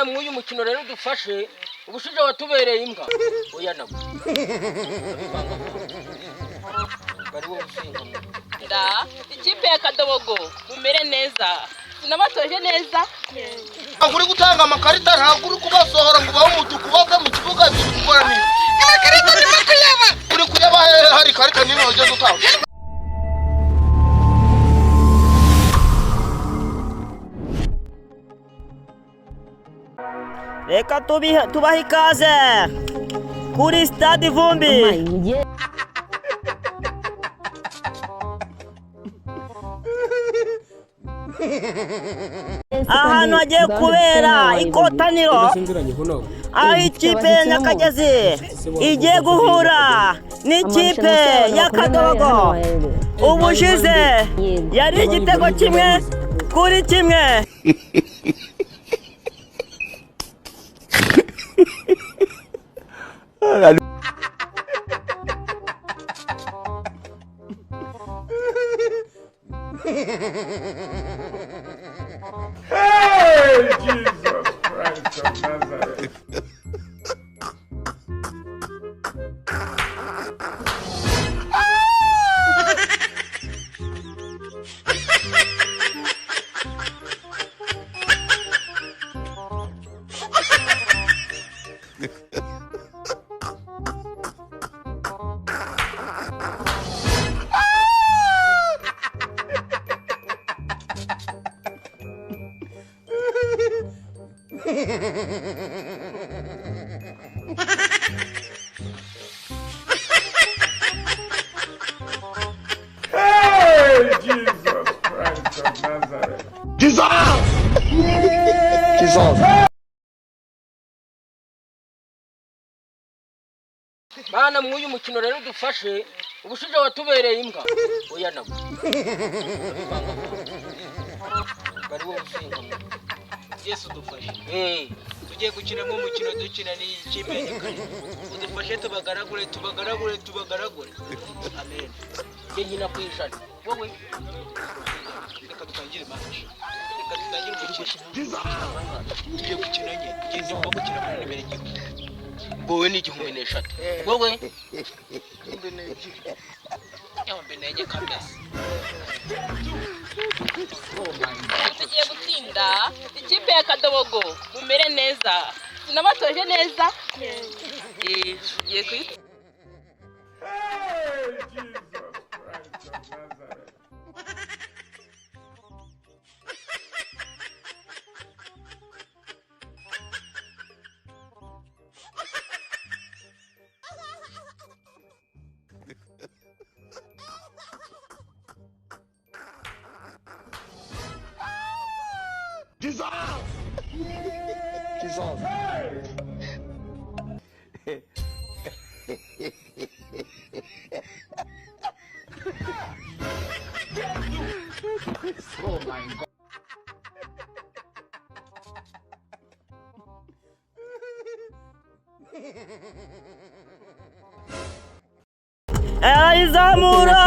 bana mwuyu mukino rero dufashe ubushije watubereye imbwa oya nabo bari wo gusinga nda ikipe ya Kadobogo mumere neza sinabatoje neza uri gutanga amakarita ntabwo uri kubasohora ngo baho umutuku bave mu kibuga gukora nini amakarita ni makuyaba uri kuyaba hari karita nini wageze utanga Reka tubahe ikaze kuri Stade Vumbi. Ahantu hagiye kubera ikotaniro aho ikipe ya Nyakagezi igiye guhura n'ikipe ya Kadobogo. Ubushize yari igitego kimwe kuri kimwe. Hey, Jesus Christ of Nazareth. Hey, Jesus Christ of Nazareth. Jesus! bana mwuyu mukino rero dufashe ubushije watubereye imbwa oya nabo bari wo gusinga Yesu dufashe tugiye gukina mu mukino dukina n'ikipe y'Nyakagezi udufashe tubagaragure amen ye nyina kwishana wowe reka dutangire match umukino tugiye gukina nye ngeze ngo gukina muri nimero igihugu bowe ni 13 wowe yambeneye kabisa tugiye gutsinda ikipe ya Kadobogo mumere neza sinabatoje neza tugiye kwita Hey, Jesus Christ of Nazareth. Jesus! Jesus! Oh my God. Izamura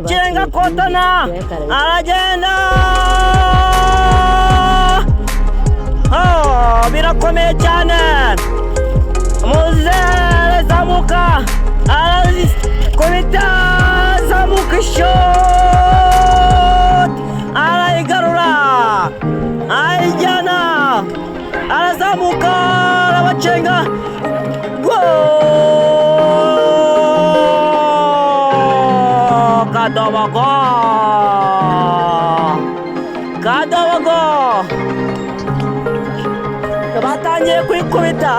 Chenga Kotana aragenda birakomeye cyane Muze zamuka arazikubita zamuka ishot arayigarura ayijyana arazamuka arabacenga Kadobogo batangiye kwikubita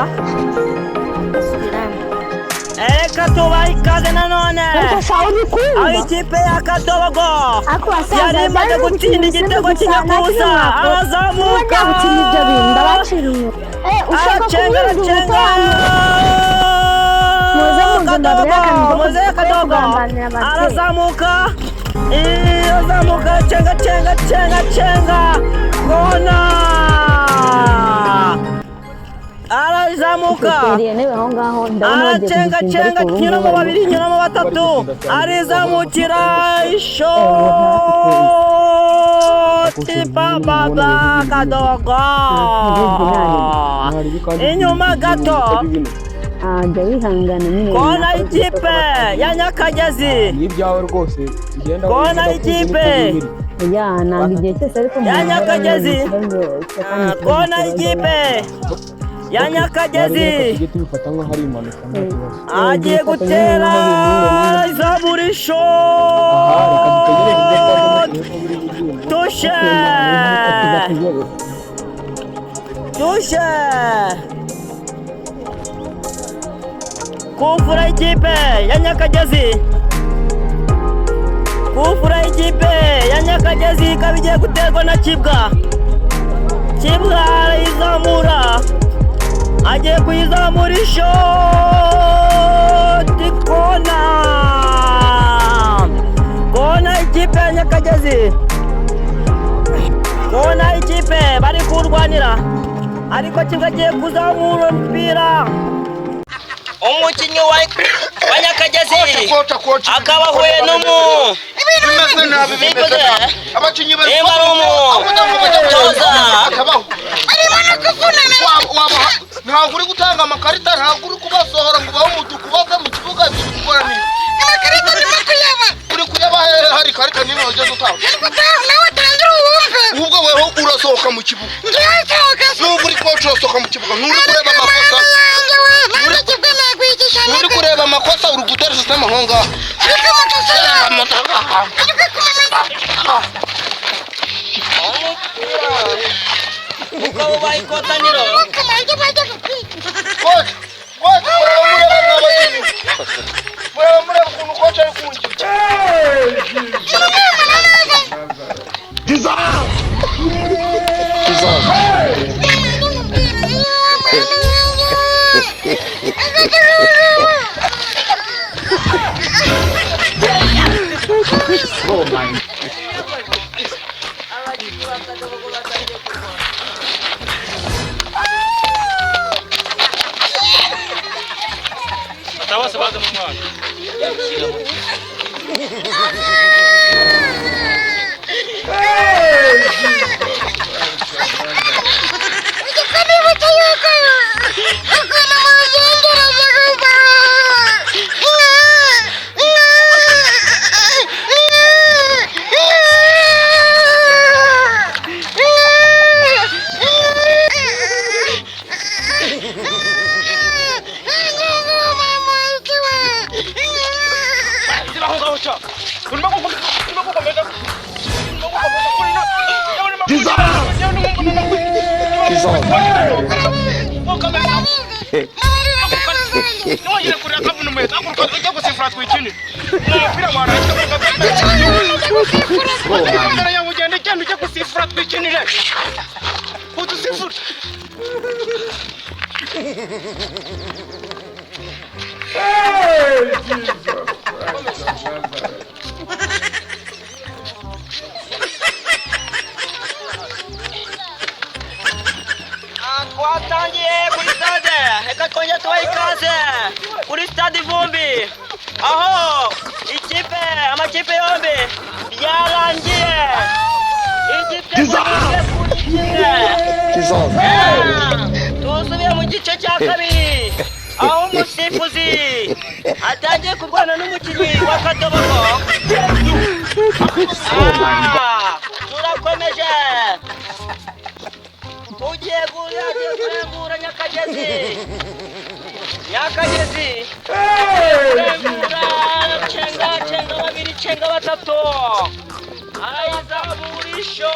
reka tubahe ikaze nanone aho ikipe ya Kadobogo yari imaze gutsinda igitego kinyakubusa arazamuka aracenga Kadobogo arazamuka cenga kona arazamuka aracenga nyuramo babiri nyuramo batatu arizamukira ishoti papa Kadobogo inyuma gato jya wihangana nyine kona ikipe ya Nyakagezi n'ibyawe rwose tugenda kona ikipe ya ntabwo igihe cyose ariko ya Nyakagezi kona ikipe ya Nyakagezi tujye tubifata nko hari impanuka nta kibazo agiye gutera izaburisho tushe kufura ikipe ya Nyakagezi kufura ikipe ya Nyakagezi ikaba igiye guterwa na Kibwa izamura agiye kuyizamura ishoti kona ikipe ya Nyakagezi kona ikipe bari kurwanira ariko Kibwa agiye kuzamura umupira umukinnyi wa Nyakagezi akaba ahuye bimeze nabi abakinnyi bari ntabwo uri gutanga amakarita ntabwo uri kubasohora ngo ubahe umutuku bave mu kibuga gikora neza amakarita ni makuyaba uri kuyaba hari karita nini wageze utanga nawe utangira uwumve ubwo weho urasohoka mu kibuga nubwo uri koci urasohoka mu kibuga nturi kureba amakosa nturi kureba amakosa uri gutera sisiteme aho ngaho ukaba ubaye ikotaniro mureba ukuntu koci ari kungira twatangiye kuri stade reka twongere tubahe ikaze kuri stade Vumbi aho amakipe yombi byarangiye tusubiye mu gice cya kabiri aho umusifuzi atangiye kurwana n'umukinnyi wa Kadobogo turakomeje ugiye kurengura Nyakagezi kurengura cenga babiri cenga batatu arayizaburisho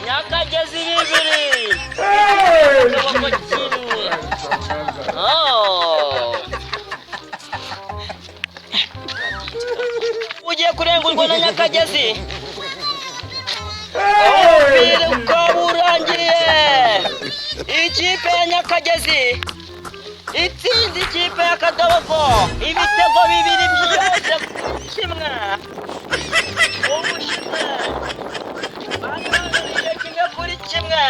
Nyakagezi bibiri ugiye kurengurwa na Nyakagezi umupira ukaba urangiye ikipe ya Nyakagezi itsinze ikipe ya Kadobogo ibitego bibiri byose kimwe ubushize kimwe kuri kimwe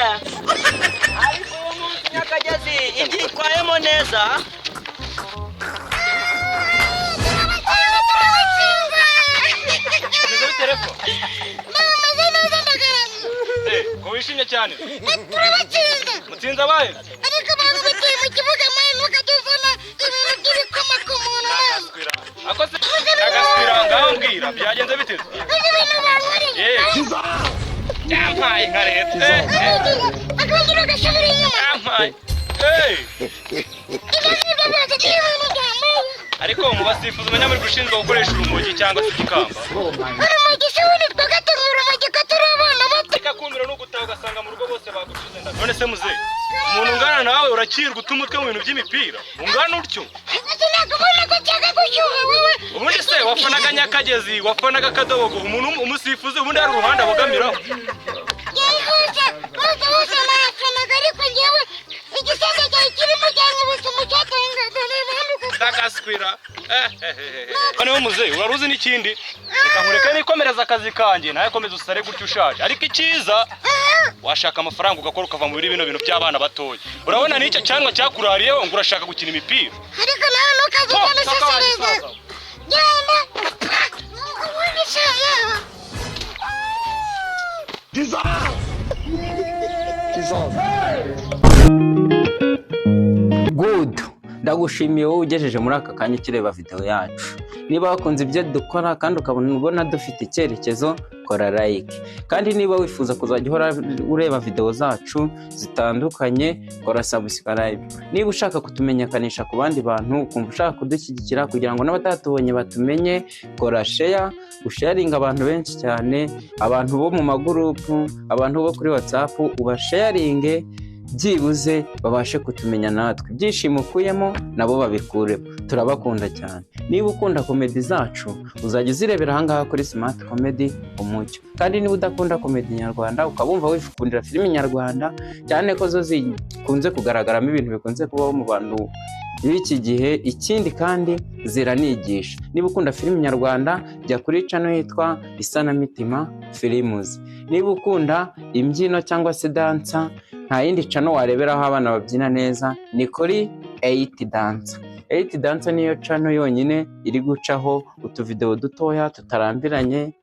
ariko uyu munsi Nyakagezi ibyitwayemo neza wishimye cyane turabatsinze mutsinze abaye ariko abantu batuye mu kibuga mani ntukaduzana ibintu by'ibikoma ku muntu akoze agaswira ngaho mbwira byagenze bite ibintu bankoreye yampaye nka leta akongera agasubira inyuma yampaye ariko mu basifuzi umenya muri gushinzwe gukoresha urumogi cyangwa se igikamba urumogi se ubundi twagatumye urumogi ko turi abana bato ikakumira no gutaha ugasanga mu rugo bose bagucuze nda none se muze umuntu ungana nawe urakirwa utuma umutwe mu bintu by'imipira ungana utyo sinakubona ko cyangwa gushyuha wowe ubundi se wafanaga Nyakagezi wafanaga Kadobogo umuntu umusifuzi ubundi hari uruhande abogamiraho hose nafanaga ariko njyewe igisenge cyawe kirimo cyangwa ubusuma cyatenga ndagaswira noneho muze uraruzi n'ikindi reka nkureke nikomereza akazi kanjye nawe komeza usare gutyo ushaje ariko icyiza washaka amafaranga ugakora ukava mu bino bintu by'abana batoya urabona n'icyo cyanwa cyakurariyeho ngo urashaka gukina imipira ariko nawe ntukaze cyane sesereza genda ubundi se yewe Good. Ndagushimiye wowe ugejeje muri aka kanya kireba video yacu. Niba wakunze ibyo dukora kandi ukabona dufite icyerekezo, kora like. Kandi niba wifuza kuzajya uhora ureba video zacu zitandukanye, kora subscribe. Niba ushaka kutumenyekanisha ku bandi bantu, ukumva ushaka kudushyigikira kugira ngo n'abatatubonye batumenye, kora share, usharinga abantu benshi cyane, abantu bo mu magurupu, abantu bo kuri WhatsApp, ubasharinge byibuze babashe kutumenya natwe ibyishimo ukuyemo nabo babikuremo. Turabakunda cyane. Niba ukunda komedi zacu uzajya uzirebera ahangaha kuri Smart Comedy Umucyo. Kandi niba udakunda komedi nyarwanda ukabumva wifukundira filimi nyarwanda cyane ko zo zikunze kugaragaramo ibintu bikunze kubaho mu bantu b'iki gihe, ikindi kandi ziranigisha. Niba ukunda filimi nyarwanda jya kuri channel yitwa Isanamitima Films. Niba ukunda imbyino cyangwa se dansa nta yindi channel wareberaho abana babyina neza ni kuri 8 Dancer. 8 Dancer niyo channel yonyine iri gucaho utuvideo dutoya tutarambiranye,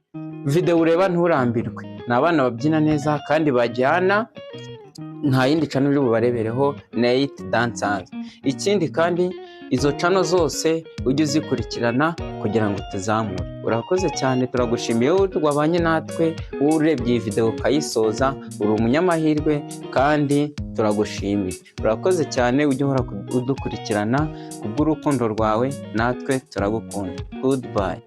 video ureba nturambirwe. Ni abana babyina neza kandi bajyana, nta yindi channel uri bubarebereho na 8 Dancers. Ikindi kandi izo channel zose ujye uzikurikirana kugira ngo tuzamure. Urakoze cyane, turagushimiye wowe wabanye natwe, wowe urebye iyi video ukayisoza, uri umunyamahirwe kandi turagushimiye. Urakoze cyane, ujye uhora udukurikirana kubw'urukundo rwawe, natwe turagukunda. Goodbye.